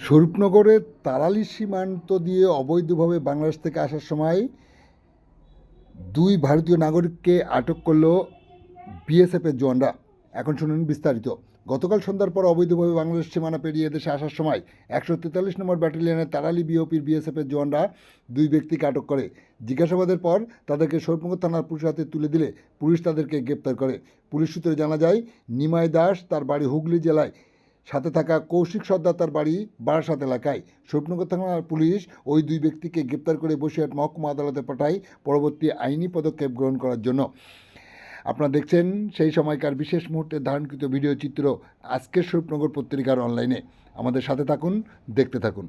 স্বরূপনগরের তাড়ালি সীমান্ত দিয়ে অবৈধভাবে বাংলাদেশ থেকে আসার সময় দুই ভারতীয় নাগরিককে আটক করল বিএসএফের জওয়ানরা। এখন শুনুন বিস্তারিত। গতকাল সন্ধ্যার পর অবৈধভাবে বাংলাদেশ সীমানা পেরিয়ে দেশে আসার সময় 143 নম্বর ব্যাটালিয়নের তাড়ালি বিওপির বিএসএফের জওয়ানরা দুই ব্যক্তিকে আটক করে। জিজ্ঞাসাবাদের পর তাদেরকে স্বরূপনগর থানার পুলিশের হাতে তুলে দিলে পুলিশ তাদেরকে গ্রেপ্তার করে। পুলিশ সূত্রে জানা যায়, নিমাই দাস তার বাড়ি হুগলি জেলায়, সাথে থাকা কৌশিক সর্দার তার বাড়ি বারাসাত এলাকায়। স্বরূপনগর থানার পুলিশ ওই দুই ব্যক্তিকে গ্রেপ্তার করে বসিরহাট মহকুমা আদালতে পাঠায় পরবর্তী আইনি পদক্ষেপ গ্রহণ করার জন্য। আপনারা দেখছেন সেই সময়কার বিশেষ মুহূর্তে ধারণকৃত ভিডিও চিত্র আজকের স্বরূপনগর পত্রিকার অনলাইনে। আমাদের সাথে থাকুন, দেখতে থাকুন।